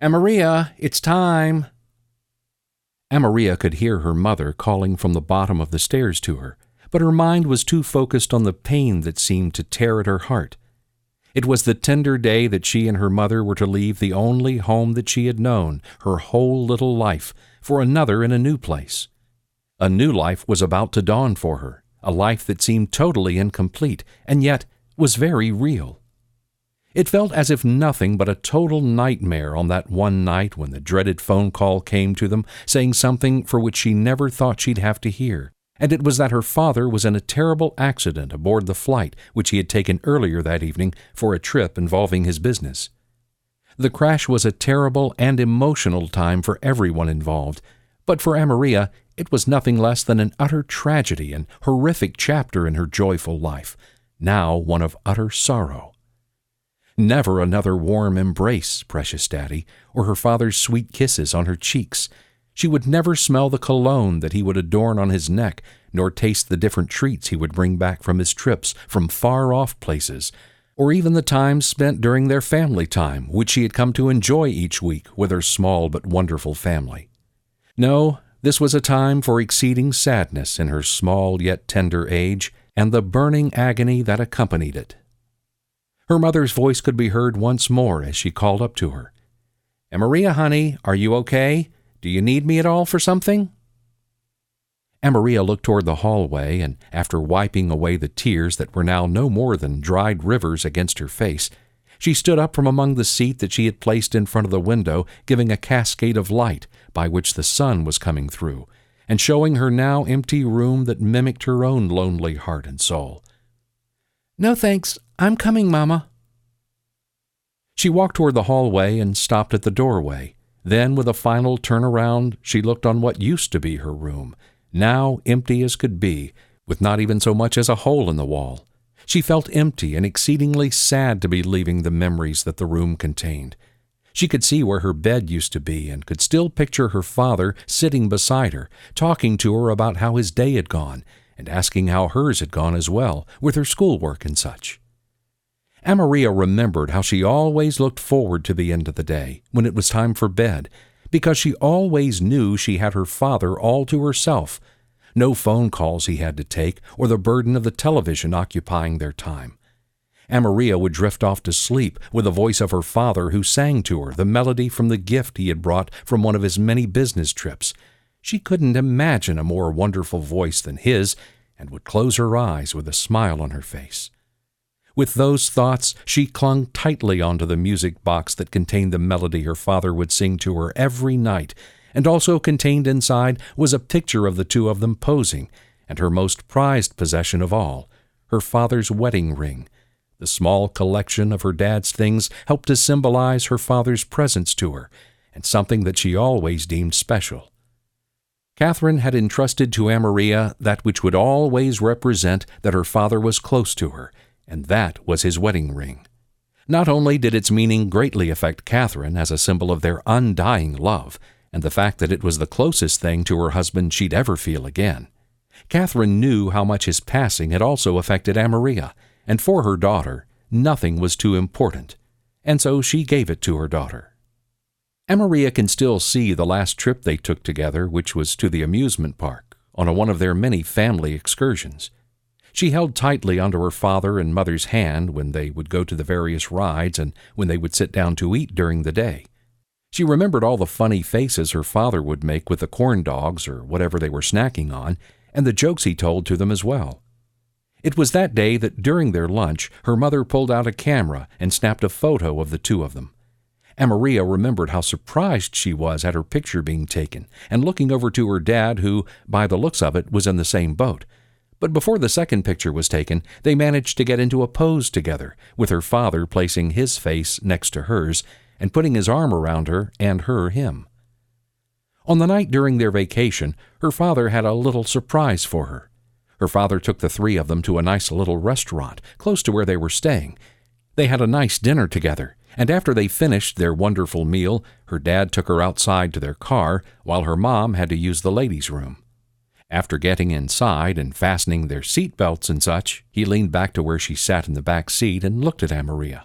Amaria, it's time. Amaria could hear her mother calling from the bottom of the stairs to her, but her mind was too focused on the pain that seemed to tear at her heart. It was the tender day that she and her mother were to leave the only home that she had known, her whole little life, for another in a new place. A new life was about to dawn for her, a life that seemed totally incomplete, and yet was very real. It felt as if nothing but a total nightmare on that one night when the dreaded phone call came to them, saying something for which she never thought she'd have to hear, and it was that her father was in a terrible accident aboard the flight which he had taken earlier that evening for a trip involving his business. The crash was a terrible and emotional time for everyone involved, but for Amaria it was nothing less than an utter tragedy and horrific chapter in her joyful life, now one of utter sorrow. Never another warm embrace, precious daddy, or her father's sweet kisses on her cheeks. She would never smell the cologne that he would adorn on his neck, nor taste the different treats he would bring back from his trips from far-off places, or even the time spent during their family time, which she had come to enjoy each week with her small but wonderful family. No, this was a time for exceeding sadness in her small yet tender age, and the burning agony that accompanied it. Her mother's voice could be heard once more as she called up to her. "Amaria, honey, are you okay? Do you need me at all for something?" Amaria looked toward the hallway, and after wiping away the tears that were now no more than dried rivers against her face, she stood up from among the seat that she had placed in front of the window, giving a cascade of light by which the sun was coming through, and showing her now empty room that mimicked her own lonely heart and soul. "No thanks, I'm coming, Mama." She walked toward the hallway and stopped at the doorway. Then, with a final turnaround, she looked on what used to be her room, now empty as could be, with not even so much as a hole in the wall. She felt empty and exceedingly sad to be leaving the memories that the room contained. She could see where her bed used to be and could still picture her father sitting beside her, talking to her about how his day had gone, and asking how hers had gone as well, with her schoolwork and such. Amaria remembered how she always looked forward to the end of the day, when it was time for bed, because she always knew she had her father all to herself. No phone calls he had to take, or the burden of the television occupying their time. Amaria would drift off to sleep with the voice of her father who sang to her the melody from the gift he had brought from one of his many business trips. She couldn't imagine a more wonderful voice than his, and would close her eyes with a smile on her face. With those thoughts, she clung tightly onto the music box that contained the melody her father would sing to her every night, and also contained inside was a picture of the two of them posing, and her most prized possession of all, her father's wedding ring. The small collection of her dad's things helped to symbolize her father's presence to her, and something that she always deemed special. Catherine had entrusted to Amaria that which would always represent that her father was close to her, and that was his wedding ring. Not only did its meaning greatly affect Catherine as a symbol of their undying love, and the fact that it was the closest thing to her husband she'd ever feel again, Catherine knew how much his passing had also affected Amaria, and for her daughter, nothing was too important, and so she gave it to her daughter. Amaria can still see the last trip they took together, which was to the amusement park, on one of their many family excursions. She held tightly onto her father and mother's hand when they would go to the various rides and when they would sit down to eat during the day. She remembered all the funny faces her father would make with the corn dogs or whatever they were snacking on, and the jokes he told to them as well. It was that day that during their lunch her mother pulled out a camera and snapped a photo of the two of them. Amaria remembered how surprised she was at her picture being taken, and looking over to her dad who, by the looks of it, was in the same boat. But before the second picture was taken, they managed to get into a pose together, with her father placing his face next to hers and putting his arm around her and her him. On the night during their vacation, her father had a little surprise for her. Her father took the three of them to a nice little restaurant close to where they were staying. They had a nice dinner together, and after they finished their wonderful meal, her dad took her outside to their car while her mom had to use the ladies' room. After getting inside and fastening their seat belts and such, he leaned back to where she sat in the back seat and looked at Amaria.